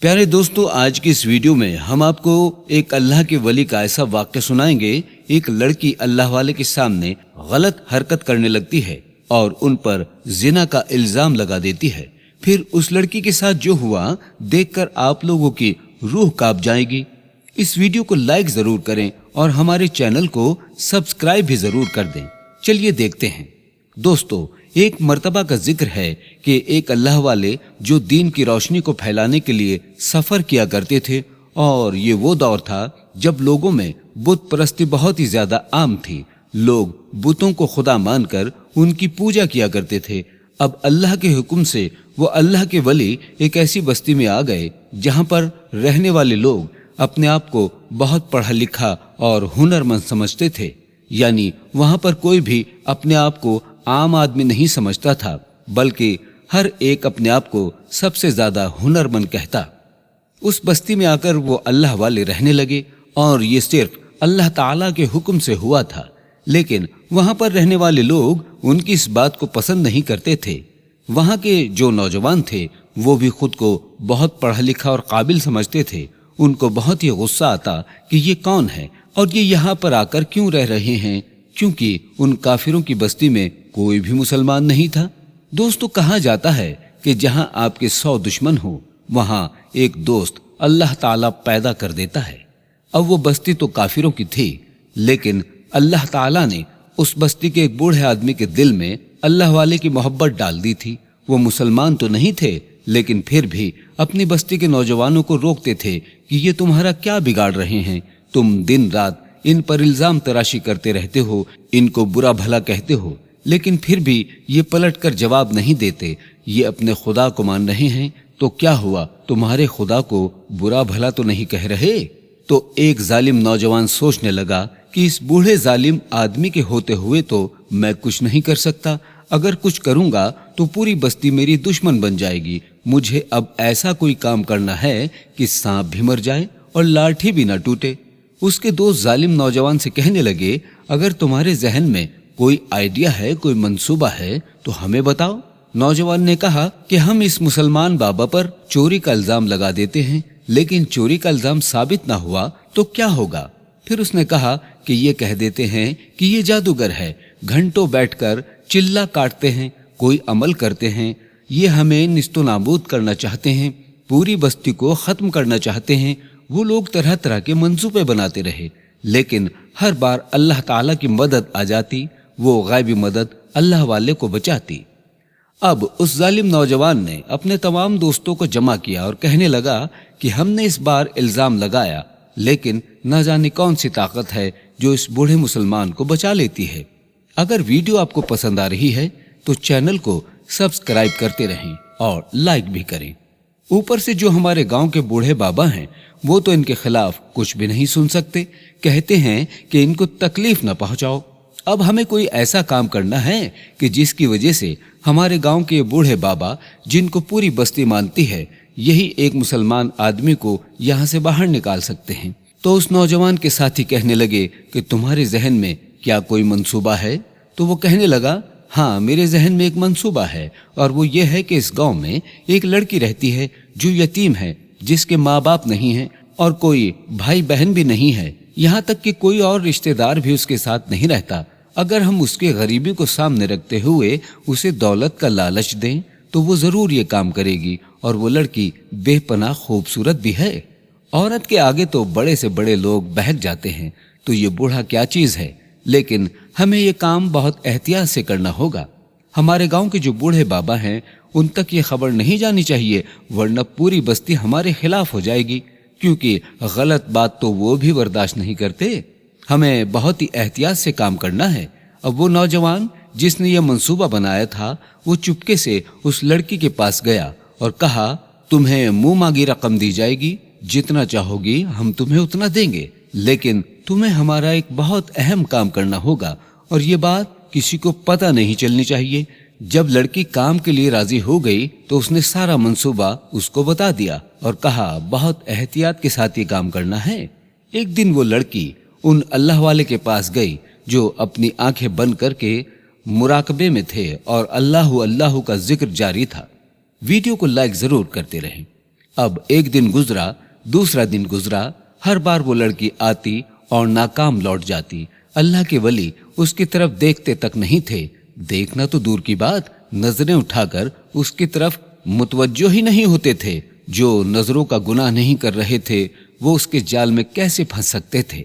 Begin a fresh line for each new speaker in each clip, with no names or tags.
प्यारे दोस्तों, आज की इस वीडियो में हम आपको एक अल्लाह के वली का ऐसा वाक्य सुनाएंगे। एक लड़की अल्लाह वाले के सामने गलत हरकत करने लगती है और उन पर जिना का इल्जाम लगा देती है। फिर उस लड़की के साथ जो हुआ देखकर आप लोगों की रूह कांप जाएगी। इस वीडियो को लाइक जरूर करें और हमारे चैनल को सब्सक्राइब भी जरूर कर दें। चलिए देखते हैं। दोस्तों, एक मर्तबा का जिक्र है कि एक अल्लाह वाले जो दीन की रोशनी को फैलाने के लिए सफर किया करते थे, और ये वो दौर था जब लोगों में बुत परस्ती बहुत ही ज्यादा आम थी। लोग बुतों को खुदा मानकर उनकी पूजा किया करते थे। अब अल्लाह के हुक्म से वो अल्लाह के वली एक ऐसी बस्ती में आ गए जहां पर रहने वाले लोग अपने आप को बहुत पढ़ा लिखा और हुनरमंद समझते थे। यानी वहां पर कोई भी अपने आप को आम आदमी नहीं समझता था, बल्कि हर एक अपने आप को सबसे ज्यादा हुनरमंद कहता। उस बस्ती में आकर वो अल्लाह वाले रहने लगे और ये सिर्फ अल्लाह ताला के हुक्म से हुआ था। लेकिन वहां पर रहने वाले लोग उनकी इस बात को पसंद नहीं करते थे। वहां के जो नौजवान थे वो भी खुद को बहुत पढ़ा लिखा और काबिल समझते थे। उनको बहुत ही गुस्सा आता कि ये कौन है और ये यहाँ पर आकर क्यों रह रहे हैं, क्योंकि उन काफिरों की बस्ती में कोई भी मुसलमान नहीं था। दोस्तों, कहा जाता है कि जहां आपके 100 दुश्मन हो वहां एक दोस्त अल्लाह ताला पैदा कर देता है। अब वो बस्ती तो काफिरों की थी, लेकिन अल्लाह ताला ने उस बस्ती के एक बूढ़े आदमी के दिल में अल्लाह वाले की मोहब्बत डाल दी थी। वो मुसलमान तो नहीं थे, लेकिन फिर भी अपनी बस्ती के नौजवानों को रोकते थे कि ये तुम्हारा क्या बिगाड़ रहे हैं। तुम दिन रात इन पर इल्जाम तराशी करते रहते हो, इनको बुरा भला कहते हो, लेकिन फिर भी ये पलटकर जवाब नहीं देते। ये अपने खुदा को मान रहे हैं, तो क्या हुआ, तुम्हारे खुदा को बुरा भला तो नहीं कह रहे। तो एक जालिम नौजवान सोचने लगा कि इस बूढ़े जालिम आदमी के होते हुए तो मैं कुछ नहीं कर सकता। अगर कुछ करूंगा तो पूरी बस्ती मेरी दुश्मन बन जाएगी। मुझे अब ऐसा कोई काम करना है कि सांप भी मर जाए और लाठी भी न टूटे। उसके दोस्त जालिम नौजवान से कहने लगे, अगर तुम्हारे जहन में कोई आइडिया है, कोई मंसूबा है तो हमें बताओ। नौजवान ने कहा कि हम इस मुसलमान बाबा पर चोरी का इल्जाम लगा देते हैं, लेकिन चोरी का इल्जाम साबित ना हुआ तो क्या होगा। फिर उसने कहा कि ये कह देते हैं कि ये जादूगर है, घंटों बैठकर चिल्ला काटते हैं, कोई अमल करते हैं, ये हमें निस्तो नाबूद करना चाहते हैं, पूरी बस्ती को खत्म करना चाहते हैं। वो लोग तरह तरह के मंसूबे बनाते रहे, लेकिन हर बार अल्लाह ताला की मदद आ जाती, वो गायबी मदद अल्लाह वाले को बचाती। अब उस जालिम नौजवान ने अपने तमाम दोस्तों को जमा किया और कहने लगा कि हमने इस बार इल्जाम लगाया, लेकिन न जाने कौन सी ताकत है जो इस बूढ़े मुसलमान को बचा लेती है। अगर वीडियो आपको पसंद आ रही है तो चैनल को सब्सक्राइब करते रहें और लाइक भी करें। ऊपर से जो हमारे गांव के बूढ़े बाबा हैं वो तो इनके खिलाफ कुछ भी नहीं सुन सकते, कहते हैं कि इनको तकलीफ न पहुंचाओ। अब हमें कोई ऐसा काम करना है कि जिसकी वजह से हमारे गांव के बूढ़े बाबा, जिनको पूरी बस्ती मानती है, यही एक मुसलमान आदमी को यहाँ से बाहर निकाल सकते हैं। तो उस नौजवान के साथी कहने लगे कि तुम्हारे जहन में क्या कोई मंसूबा है। तो वो कहने लगा, हाँ, मेरे जहन में एक मंसूबा है, और वो ये है कि इस गांव में एक लड़की रहती है जो यतीम है, जिसके माँ बाप नहीं है और कोई भाई बहन भी नहीं है, यहाँ तक कि कोई और रिश्तेदार भी उसके साथ नहीं रहता। अगर हम उसके गरीबी को सामने रखते हुए उसे दौलत का लालच दें तो वो जरूर ये काम करेगी, और वो लड़की बेपनाह खूबसूरत भी है। औरत के आगे तो बड़े से बड़े लोग बहक जाते हैं, तो ये बूढ़ा क्या चीज है। लेकिन हमें ये काम बहुत एहतियात से करना होगा। हमारे गांव के जो बूढ़े बाबा हैं उन तक ये खबर नहीं जानी चाहिए, वरना पूरी बस्ती हमारे खिलाफ हो जाएगी, क्योंकि गलत बात तो वो भी बर्दाश्त नहीं करते। हमें बहुत ही एहतियात से काम करना है। अब वो नौजवान जिसने ये मंसूबा बनाया था वो चुपके से उस लड़की के पास गया और कहा, तुम्हें मुंह मांगी रकम दी जाएगी, जितना चाहोगी हम तुम्हें उतना देंगे, लेकिन तुम्हें हमारा एक बहुत अहम काम करना होगा और ये बात किसी को पता नहीं चलनी चाहिए। जब लड़की काम के लिए राजी हो गई तो उसने सारा मंसूबा उसको बता दिया और कहा, बहुत एहतियात के साथ ये काम करना है। एक दिन वो लड़की उन अल्लाह वाले के पास गई जो अपनी आंखें बंद करके मुराकबे में थे और अल्लाह अल्लाह का जिक्र जारी था। वीडियो को लाइक जरूर करते रहें। अब एक दिन गुजरा, दूसरा दिन गुजरा, हर बार वो लड़की आती और नाकाम लौट जाती। अल्लाह के वली उसकी तरफ देखते तक नहीं थे। देखना तो दूर की बात, नजरें उठाकर उसकी तरफ मुतवज्जो ही नहीं होते थे। जो नजरों का गुनाह नहीं कर रहे थे वो उसके जाल में कैसे फंस सकते थे।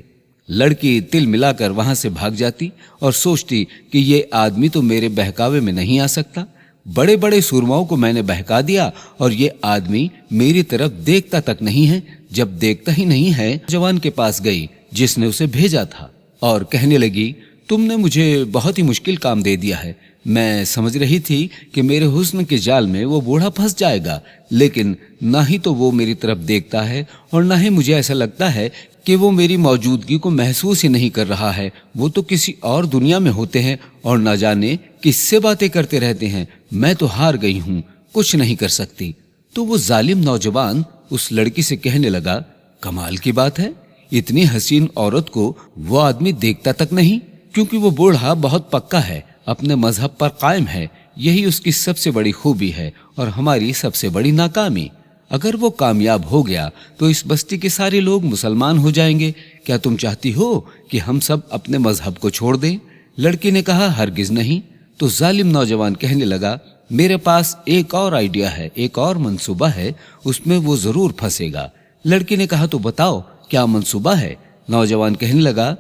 लड़की तिल मिलाकर वहां से भाग जाती और सोचती कि ये आदमी तो मेरे बहकावे में नहीं आ सकता। बड़े बड़े सूरमाओं को मैंने बहका दिया और ये आदमी मेरी तरफ देखता तक नहीं है। जब देखता ही नहीं है, जवान के पास गई जिसने उसे भेजा था और कहने लगी, तुमने मुझे बहुत ही मुश्किल काम दे दिया है। मैं समझ रही थी कि मेरे हुस्न के जाल में वो बूढ़ा फंस जाएगा, लेकिन ना ही तो वो मेरी तरफ देखता है और ना ही मुझे ऐसा लगता है कि वो मेरी मौजूदगी को महसूस ही नहीं कर रहा है। वो तो किसी और दुनिया में होते हैं और ना जाने किससे बातें करते रहते हैं। मैं तो हार गई हूँ, कुछ नहीं कर सकती। तो वो जालिम नौजवान उस लड़की से कहने लगा, कमाल की बात है, इतनी हसीन औरत को वो आदमी देखता तक नहीं, क्योंकि वो बूढ़ा बहुत पक्का है, अपने मजहब पर कायम है। यही उसकी सबसे बड़ी खूबी है और हमारी सबसे बड़ी नाकामी। अगर वो कामयाब हो गया तो इस बस्ती के सारे लोग मुसलमान हो जाएंगे। क्या तुम चाहती हो कि हम सब अपने मजहब को छोड़ दें? लड़की ने कहा, हरगिज नहीं। तो जालिम नौजवान कहने लगा, मेरे पास एक और आइडिया है, एक और मंसूबा है, उसमें वो जरूर फंसेगा। लड़की ने कहा, तो बताओ क्या मंसूबा है? नौजवान कहने लगा,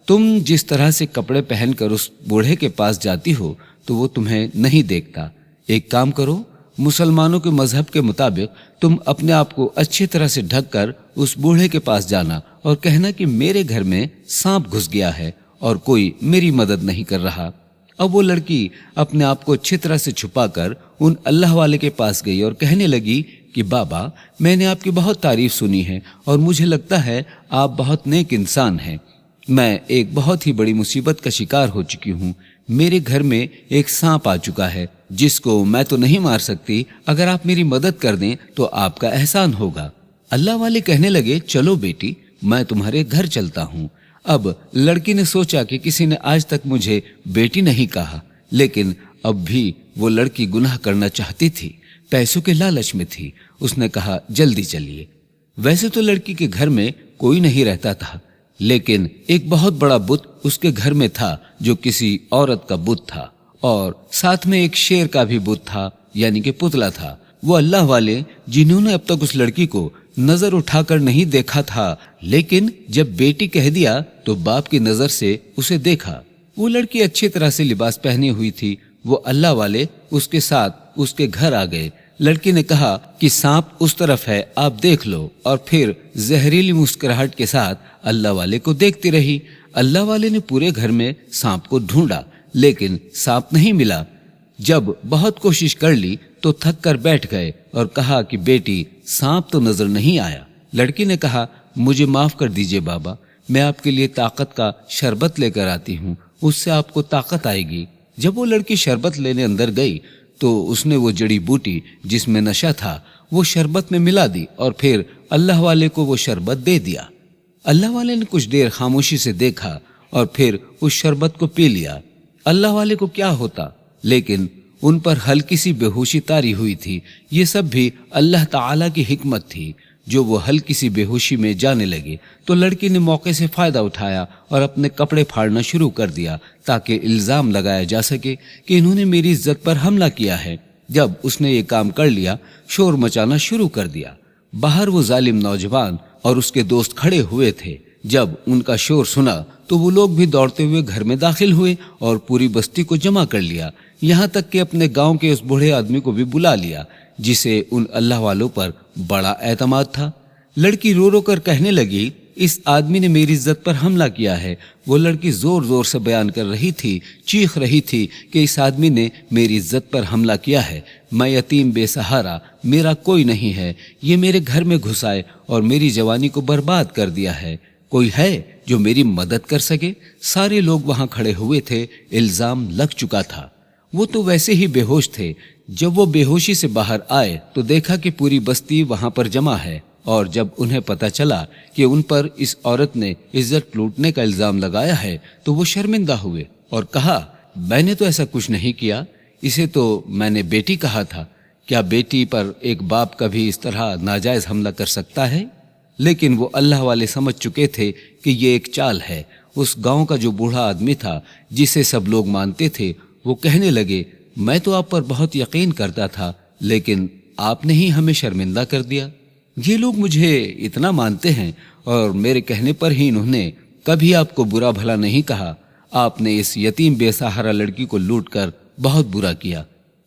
तुम जिस तरह से कपड़े पहनकर उस बूढ़े के पास जाती हो तो वो तुम्हें नहीं देखता। एक काम करो, मुसलमानों के मजहब के मुताबिक तुम अपने आप को अच्छी तरह से ढककर उस बूढ़े के पास जाना और कहना कि मेरे घर में सांप घुस गया है और कोई मेरी मदद नहीं कर रहा। अब वो लड़की अपने आप को अच्छी तरह से छुपाकर उन अल्लाह वाले के पास गई और कहने लगी कि बाबा, मैंने आपकी बहुत तारीफ सुनी है और मुझे लगता है आप बहुत नेक इंसान हैं। मैं एक बहुत ही बड़ी मुसीबत का शिकार हो चुकी हूँ। मेरे घर में एक सांप आ चुका है जिसको मैं तो नहीं मार सकती। अगर आप मेरी मदद कर दें तो आपका एहसान होगा। अल्लाह वाले कहने लगे, चलो बेटी, मैं तुम्हारे घर चलता हूँ। अब लड़की ने सोचा कि किसी ने आज तक मुझे बेटी नहीं कहा, लेकिन अब भी वो लड़की गुनाह करना चाहती थी, पैसों के लालच में थी। उसने कहा, जल्दी चलिए। वैसे तो लड़की के घर में कोई नहीं रहता था, लेकिन एक बहुत बड़ा बुत उसके घर में था जो किसी औरत का बुत था और साथ में एक शेर का भी बुत था, यानी कि पुतला था। वो अल्लाह वाले जिन्होंने अब तक उस लड़की को नजर उठाकर नहीं देखा था, लेकिन जब बेटी कह दिया तो बाप की नजर से उसे देखा। वो लड़की अच्छी तरह से लिबास पहनी हुई थी। वो अल्लाह वाले उसके साथ उसके घर आ गए। लड़की ने कहा कि सांप उस तरफ है, आप देख लो, और फिर जहरीली मुस्कुराहट के साथ अल्लाह वाले को देखती रही। अल्लाह वाले ने पूरे घर में सांप को ढूंढा, लेकिन सांप नहीं मिला। जब बहुत कोशिश कर ली तो थक कर बैठ गए और कहा कि बेटी, सांप तो नजर नहीं आया। लड़की ने कहा, मुझे माफ कर दीजिए बाबा, मैं आपके लिए ताकत का शरबत लेकर आती हूँ, उससे आपको ताकत आएगी। जब वो लड़की शरबत लेने अंदर गई तो उसने वो जड़ी बूटी जिसमें नशा था वो शरबत में मिला दी और फिर अल्लाह वाले को वो शरबत दे दिया। अल्लाह वाले ने कुछ देर खामोशी से देखा और फिर उस शरबत को पी लिया। अल्लाह वाले को क्या होता, लेकिन उन पर हल्की सी बेहोशी तारी हुई थी। ये सब भी अल्लाह ताला की हिकमत थी। जो वो हल्की सी बेहोशी में जाने लगे तो लड़की ने मौके से फायदा उठाया और अपने कपड़े फाड़ना शुरू कर दिया ताकि इल्जाम लगाया जा सके कि इन्होंने मेरी इज्जत पर हमला किया है। जब उसने ये काम कर लिया, शोर मचाना शुरू कर दिया। बाहर वो जालिम नौजवान और उसके दोस्त खड़े हुए थे। जब उनका शोर सुना तो वो लोग भी दौड़ते हुए घर में दाखिल हुए और पूरी बस्ती को जमा कर लिया। यहाँ तक कि अपने गांव के उस बूढ़े आदमी को भी बुला लिया जिसे उन अल्लाह वालों पर बड़ा एतमाद था। लड़की रो रो कर कहने लगी, इस आदमी ने मेरी इज्जत पर हमला किया है। वो लड़की जोर जोर से बयान कर रही थी, चीख रही थी कि इस आदमी ने मेरी इज्जत पर हमला किया है। मैं यतीम बेसहारा, मेरा कोई नहीं है। ये मेरे घर में घुस आए और मेरी जवानी को बर्बाद कर दिया है। कोई है जो मेरी मदद कर सके? सारे लोग वहां खड़े हुए थे। इल्जाम लग चुका था। वो तो वैसे ही बेहोश थे। जब वो बेहोशी से बाहर आए तो देखा कि पूरी बस्ती वहां पर जमा है और जब उन्हें पता चला कि उन पर इस औरत ने इज्जत लूटने का इल्जाम लगाया है तो वो शर्मिंदा हुए और कहा, मैंने तो ऐसा कुछ नहीं किया, इसे तो मैंने बेटी कहा था। کیا بیٹی پر ایک باپ کبھی اس طرح ناجائز حملہ کر سکتا ہے؟ لیکن وہ اللہ والے سمجھ چکے تھے کہ یہ ایک چال ہے۔ اس گاؤں کا جو بوڑھا آدمی تھا جسے سب لوگ مانتے تھے، وہ کہنے لگے، میں تو آپ پر بہت یقین کرتا تھا، لیکن آپ نے ہی ہمیں شرمندہ کر دیا۔ یہ لوگ مجھے اتنا مانتے ہیں اور میرے کہنے پر ہی انہوں نے کبھی آپ کو برا بھلا نہیں کہا۔ آپ نے اس یتیم بے سہارا لڑکی کو لوٹ کر بہت برا کیا۔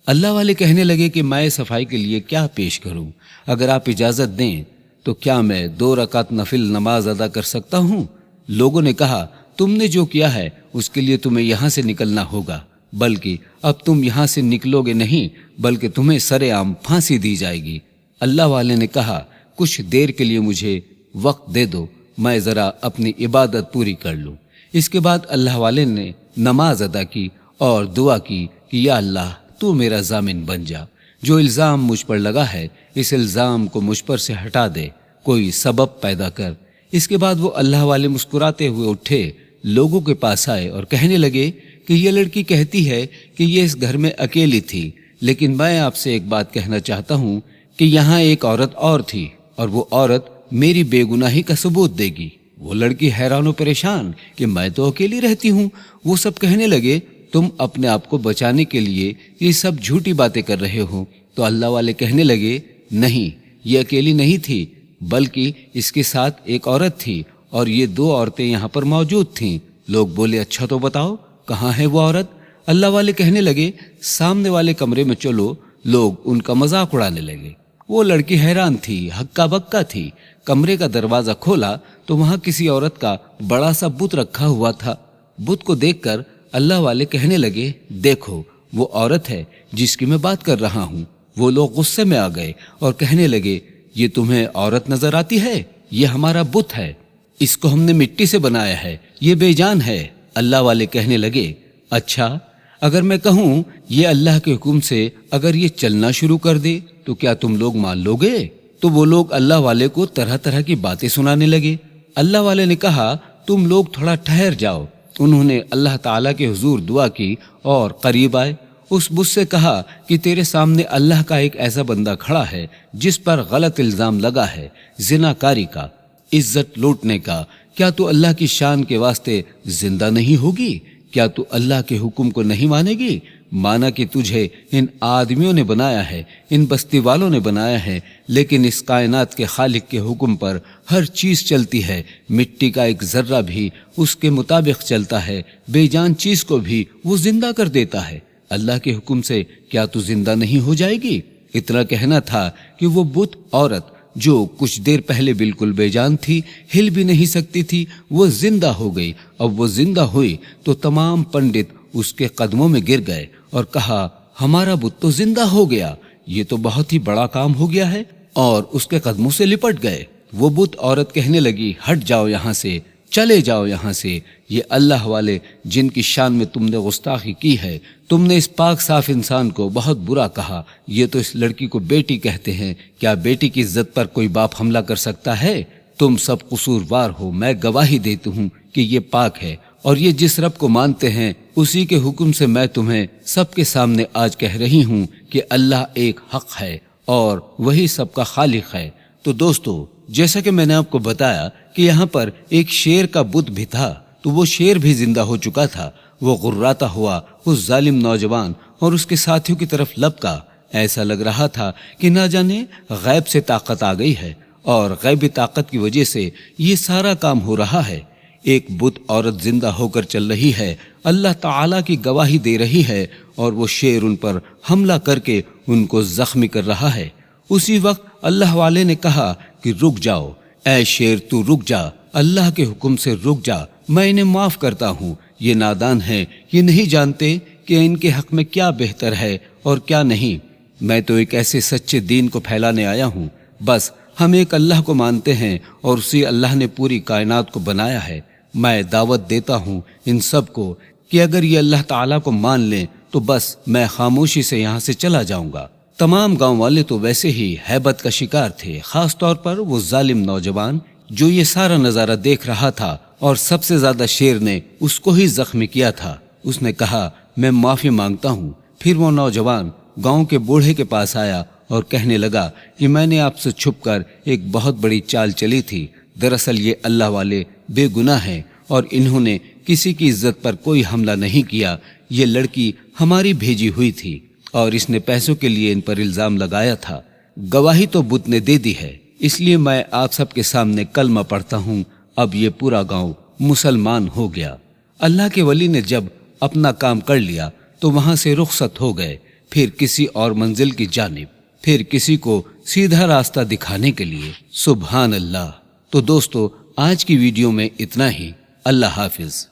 اللہ والے کہنے لگے کہ میں صفائی کے لیے کیا پیش کروں؟ اگر آپ اجازت دیں تو کیا میں 2 رکعت نفل نماز ادا کر سکتا ہوں؟ لوگوں نے کہا، تم نے جو کیا ہے اس کے لیے تمہیں یہاں سے نکلنا ہوگا، بلکہ اب تم یہاں سے نکلو گے نہیں، بلکہ تمہیں سرے عام پھانسی دی جائے گی۔ اللہ والے نے کہا، کچھ دیر کے لیے مجھے وقت دے دو، میں ذرا اپنی عبادت پوری کر لوں۔ اس کے بعد اللہ والے نے نماز ادا کی اور دعا کی کہ یا اللہ تو میرا ضامن بن جا، جو الزام مجھ پر لگا ہے اس الزام کو مجھ پر سے ہٹا دے، کوئی سبب پیدا کر۔ اس کے بعد وہ اللہ والے مسکراتے ہوئے اٹھے، لوگوں کے پاس آئے اور کہنے لگے کہ یہ لڑکی کہتی ہے کہ یہ اس گھر میں اکیلی تھی، لیکن میں آپ سے ایک بات کہنا چاہتا ہوں کہ یہاں ایک عورت اور تھی اور وہ عورت میری بے گناہی کا ثبوت دے گی۔ وہ لڑکی حیران و پریشان کہ میں تو اکیلی رہتی ہوں۔ وہ سب کہنے لگے، تم اپنے آپ کو بچانے کے لیے یہ سب جھوٹی باتیں کر رہے ہو۔ تو اللہ والے کہنے لگے، نہیں، یہ اکیلی نہیں تھی، بلکہ اس کے ساتھ ایک عورت تھی اور یہ 2 عورتیں یہاں پر موجود تھیں۔ لوگ بولے، اچھا تو بتاؤ کہاں ہے وہ عورت؟ اللہ والے کہنے لگے، سامنے والے کمرے میں چلو۔ لوگ ان کا مذاق اڑانے لگے۔ وہ لڑکی حیران تھی، ہکا بکا تھی۔ کمرے کا دروازہ کھولا تو وہاں کسی عورت کا بڑا سا بت رکھا ہوا تھا۔ بت کو دیکھ کر اللہ والے کہنے لگے، دیکھو وہ عورت ہے جس کی میں بات کر رہا ہوں۔ وہ لوگ غصے میں آ گئے اور کہنے لگے، یہ تمہیں عورت نظر آتی ہے؟ یہ ہمارا بت ہے، اس کو ہم نے مٹی سے بنایا ہے، یہ بے جان ہے۔ اللہ والے کہنے لگے، اچھا اگر میں کہوں یہ اللہ کے حکم سے اگر یہ چلنا شروع کر دے تو کیا تم لوگ مان لو گے؟ تو وہ لوگ اللہ والے کو طرح طرح کی باتیں سنانے لگے۔ اللہ والے نے کہا، تم لوگ تھوڑا ٹھہر جاؤ۔ انہوں نے اللہ تعالیٰ کے حضور دعا کی اور قریب آئے۔ اس بت سے کہا کہ تیرے سامنے اللہ کا ایک ایسا بندہ کھڑا ہے جس پر غلط الزام لگا ہے، زنا کاری کا، عزت لوٹنے کا۔ کیا تو اللہ کی شان کے واسطے زندہ نہیں ہوگی؟ کیا تو اللہ کے حکم کو نہیں مانے گی؟ مانا کہ تجھے ان آدمیوں نے بنایا ہے، ان بستی والوں نے بنایا ہے، لیکن اس کائنات کے خالق کے حکم پر ہر چیز چلتی ہے۔ مٹی کا ایک ذرہ بھی اس کے مطابق چلتا ہے، بے جان چیز کو بھی وہ زندہ کر دیتا ہے۔ اللہ کے حکم سے کیا تو زندہ نہیں ہو جائے گی؟ اتنا کہنا تھا کہ وہ بت عورت جو کچھ دیر پہلے بالکل بے جان تھی، ہل بھی نہیں سکتی تھی، وہ زندہ ہو گئی۔ اب وہ زندہ ہوئی تو تمام پنڈت اس کے قدموں میں گر گئے اور کہا، ہمارا بت تو زندہ ہو گیا، یہ تو بہت ہی بڑا کام ہو گیا ہے، اور اس کے قدموں سے لپٹ گئے۔ وہ بت عورت کہنے لگی، ہٹ جاؤ یہاں سے، چلے جاؤ یہاں سے، یہ اللہ والے جن کی شان میں تم نے گستاخی کی ہے، تم نے اس پاک صاف انسان کو بہت برا کہا۔ یہ تو اس لڑکی کو بیٹی کہتے ہیں، کیا بیٹی کی عزت پر کوئی باپ حملہ کر سکتا ہے؟ تم سب قصوروار ہو، میں گواہی دیتی ہوں کہ یہ پاک ہے، اور یہ جس رب کو مانتے ہیں اسی کے حکم سے میں تمہیں سب کے سامنے آج کہہ رہی ہوں کہ اللہ ایک حق ہے اور وہی سب کا خالق ہے۔ تو دوستو، جیسا کہ میں نے آپ کو بتایا کہ یہاں پر ایک شیر کا بت بھی تھا، تو وہ شیر بھی زندہ ہو چکا تھا۔ وہ غراتا ہوا اس ظالم نوجوان اور اس کے ساتھیوں کی طرف لپکا۔ ایسا لگ رہا تھا کہ نہ جانے غیب سے طاقت آ گئی ہے، اور غیبی طاقت کی وجہ سے یہ سارا کام ہو رہا ہے۔ ایک بت عورت زندہ ہو کر چل رہی ہے، اللہ تعالیٰ کی گواہی دے رہی ہے، اور وہ شیر ان پر حملہ کر کے ان کو زخمی کر رہا ہے۔ اسی وقت اللہ والے نے کہا کہ رک جاؤ، اے شیر تو رک جا، اللہ کے حکم سے رک جا، میں انہیں معاف کرتا ہوں۔ یہ نادان ہیں، یہ نہیں جانتے کہ ان کے حق میں کیا بہتر ہے اور کیا نہیں۔ میں تو ایک ایسے سچے دین کو پھیلانے آیا ہوں، بس ہم ایک اللہ کو مانتے ہیں اور اسی اللہ نے پوری کائنات کو بنایا ہے۔ میں دعوت دیتا ہوں ان سب کو کہ اگر یہ اللہ تعالیٰ کو مان لیں تو بس میں خاموشی سے یہاں سے چلا جاؤں گا۔ تمام گاؤں والے تو ویسے ہی ہیبت کا شکار تھے، خاص طور پر وہ ظالم نوجوان جو یہ سارا نظارہ دیکھ رہا تھا، اور سب سے زیادہ شیر نے اس کو ہی زخمی کیا تھا۔ اس نے کہا، میں معافی مانگتا ہوں۔ پھر وہ نوجوان گاؤں کے بوڑھے کے پاس آیا اور کہنے لگا کہ میں نے آپ سے چھپ کر ایک بہت بڑی چال چلی تھی. دراصل یہ اللہ والے بے گناہ ہیں اور انہوں نے کسی کی عزت پر کوئی حملہ نہیں کیا. یہ لڑکی ہماری بھیجی ہوئی تھی اور اس نے پیسوں کے لیے ان پر الزام لگایا تھا. گواہی تو بت نے دے دی ہے، اس لیے میں آپ سب کے سامنے کلمہ پڑھتا ہوں. اب یہ پورا گاؤں مسلمان ہو گیا. اللہ کے ولی نے جب اپنا کام کر لیا تو وہاں سے رخصت ہو گئے، پھر کسی اور منزل کی جانب، پھر کسی کو سیدھا راستہ دکھانے کے لیے. سبحان اللہ. تو دوستو، آج کی ویڈیو میں اتنا ہی. اللہ حافظ.